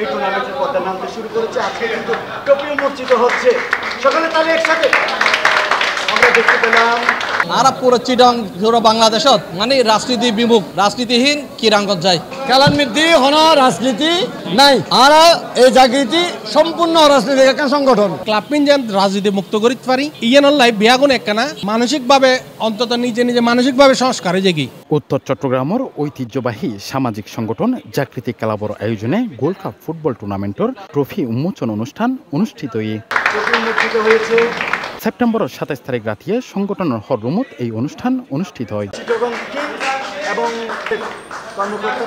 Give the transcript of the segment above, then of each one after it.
এই টুর্নামেন্টের পর্দা নামতে শুরু করেছে। আজকে কিন্তু ট্রফি উন্মোচিত হচ্ছে। সকালে তাহলে একসাথে আমরা দেখতে পেলাম আর পুরো চিটং পুরো বাংলাদেশত মানে রাজনীতি বিমুখ রাজনীতিহীন কিরাঙ্গত যায় খেলার মধ্যে হন রাজনীতি নাই আর এই জাগৃতি সম্পূর্ণ রাজনীতি একটা সংগঠন ক্লাব যেন রাজনীতি মুক্ত করিতে পারি ইয়ান লাইফ বিয়াগুন একখানা মানসিকভাবে অন্তত নিজে নিজে মানসিকভাবে সংস্কার হয়ে যাই। উত্তর চট্টগ্রামের ঐতিহ্যবাহী সামাজিক সংগঠন জাগৃতি ক্লাবর আয়োজনে গোল্ড কাপ ফুটবল টুর্নামেন্টর ট্রফি উন্মোচন অনুষ্ঠান অনুষ্ঠিত হয়েছে। সেপ্টেম্বরের 27 তারিখ রাতে সংগঠনের হররুমত এই অনুষ্ঠান অনুষ্ঠিত হয়।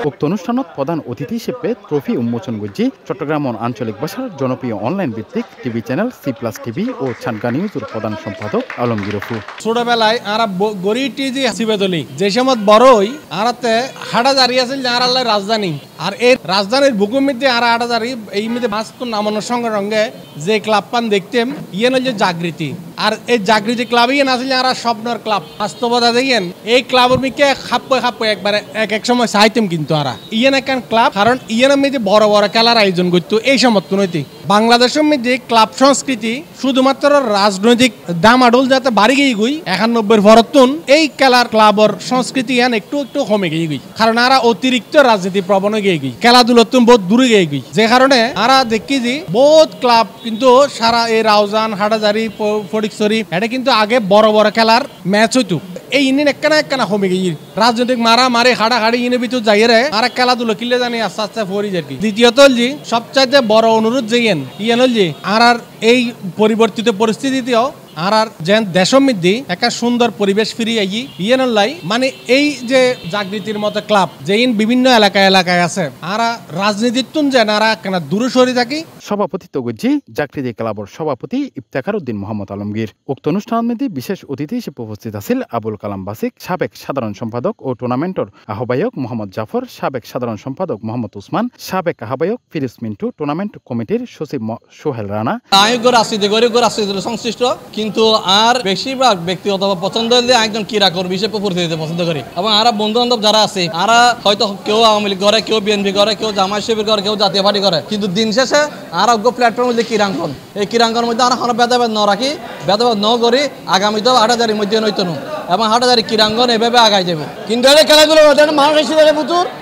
উক্ত অনুষ্ঠানত প্রধান অতিথি হিসেবে ট্রফি উন্মোচন করছি চট্টগ্রাম আঞ্চলিক ভাষার জনপ্রিয় অনলাইন ভিত্তিক টিভি চ্যানেল C+ টিভি ও ছানকা নিউজের প্রধান সম্পাদক আলমগীর রফু। ছোটবেলায় আরা গরিটি যে সিবেদলি যে সময় বড়ই আরাতে হাড়া দাঁড়িয়ে আছে আর আল্লাহ রাজধানী আর এই রাজধানীর বুকুর মধ্যে আর হাড়া দাঁড়িয়ে এই মধ্যে মাস্ত নামানোর সঙ্গে সঙ্গে যে ক্লাব পান দেখতেম ইয়ে যে জাগৃতি আর এই জাগৃতি ক্লাব ইয়ে আসলে আর স্বপ্নর ক্লাব বাস্তবতা দেখেন এই ক্লাবের মিকে খাপ্পে একবারে এক সময় চাইতেম কিন্তু আর ইয়েন একখান ক্লাব কারণ ইয়েনের মধ্যে বড় বড় খেলার আয়োজন করতো এই সমর্থ নৈতিক বাংলাদেশের মধ্যে ক্লাব সংস্কৃতি শুধুমাত্র রাজনৈতিক দামাডোল যাতে বাড়ি গিয়ে গুই 91 ভরতুন এই খেলার ক্লাবর সংস্কৃতি ইয়ান একটু কমে গিয়ে গুই কারণ আরা অতিরিক্ত রাজনীতি প্রবণ গিয়ে গুই খেলাধুলার তুমি বহুত দূরে গিয়ে গুই যে কারণে আরা দেখি যে বহুত ক্লাব কিন্তু সারা এই রাউজান হাটাজারি ফটিকছড়ি এটা কিন্তু আগে বড় বড় খেলার ম্যাচ হইতো এই ইনিন একখানা কমে গিয়ে রাজনৈতিক মারামারি হাড়াহাড়ি ইনের ভিতর যাইয়ে আর খেলাধুলো কিনলে জানি আস্তে আস্তে ফরি যাই। দ্বিতীয়ত জি সবচাইতে বড় অনুরোধ যে ইয়ান হল যে আর এই পরিবর্তিত পরিস্থিতিতেও আর যেন দেশমৃদ্ধি একটা সুন্দর পরিবেশ ফিরিয়ে আই ইয়েনলাই মানে এই যে জাগৃতির মতো ক্লাব যেইন বিভিন্ন এলাকায় আছে আর রাজনীতির তুন যেন আর কেন দূরে সরে থাকি। সভাপতিত্ব করছি জাগৃতি ক্লাবর সভাপতি ইফতেখার উদ্দিন মোহাম্মদ আলমগীর। উক্ত অনুষ্ঠানের মধ্যে বিশেষ অতিথি হিসেবে উপস্থিত আছেন আবুল কালাম বাসিক সাবেক সাধারণ সম্পাদক ও টুর্নামেন্টর আহ্বায়ক মোহাম্মদ জাফর, সাবেক সাধারণ সম্পাদক মোহাম্মদ উসমান, সাবেক আহ্বায়ক ফিরোজ মিন্টু, টুর্নামেন্ট কমিটির সচিব সোহেল রানা। আয়োগ্য রাজনীতি গরিব রাজনীতির সংশ্লিষ্ট কিন্তু আর বেশিরভাগ ব্যক্তিগত পছন্দ হলে একজন ক্রীড়া কর্মী হিসেবে পরিচিতি পছন্দ করি এবং আর বন্ধু বান্ধব যারা আছে আর হয়তো কেউ আওয়ামী লীগ করে, কেউ বিএনপি করে, কেউ জামায়াত শিবির করে, কেউ জাতীয় পার্টি করে, কিন্তু দিন শেষে আর প্ল্যাটফর্ম মধ্যে ক্রীড়াঙ্গন এই ক্রীড়াঙ্গনের মধ্যে আর ভেদাভেদ ন রাখি ভেদাভেদ ন করি আগামীতেও হাটাজারির মধ্যে নৈতন এবং হাটাজারি ক্রীড়াঙ্গন এভাবে আগাই যাবে। কিন্তু এটা খেলাধুলো মানুষ হিসেবে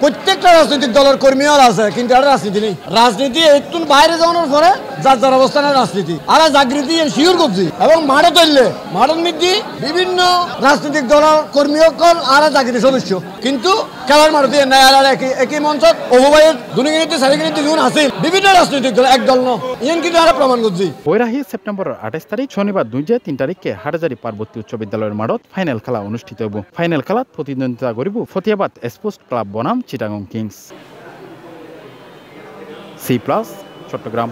প্রত্যেকটা রাজনৈতিক দলের কর্মীও আছে কিন্তু এটা রাজনীতি নেই। রাজনীতি একটু বাইরে যাওয়ার পরে যার যার অবস্থানের রাজনীতি আর জাগৃতি শিওর করছি এবং মাঠে তৈলে মাঠের মধ্যে বিভিন্ন রাজনৈতিক দলের কর্মী সকল আর জাগৃতি সদস্য কিন্তু খেলার মাঠে নেয় আর একই মঞ্চত অভবাইয়ের দুর্নীতি সারিগিরিতে যেমন আছে বিভিন্ন রাজনৈতিক দল এক দল নয় কিন্তু আর প্রমাণ করছি। বৈরাহী সেপ্টেম্বরের 28 তারিখ শনিবার 2-3 তারিখে হাটাজারি পার্বতী উচ্চ বিদ্যালয়ের মাঠত ফাইনাল খেলা অনুষ্ঠিত হব। ফাইনাল খেলাত প্রতিদ্বন্দ্বিতা করিব ফতিয়াবাদ স্পোর্টস ক্লাব বনাম চিটাগং কিংস। C+ চট্টগ্রাম।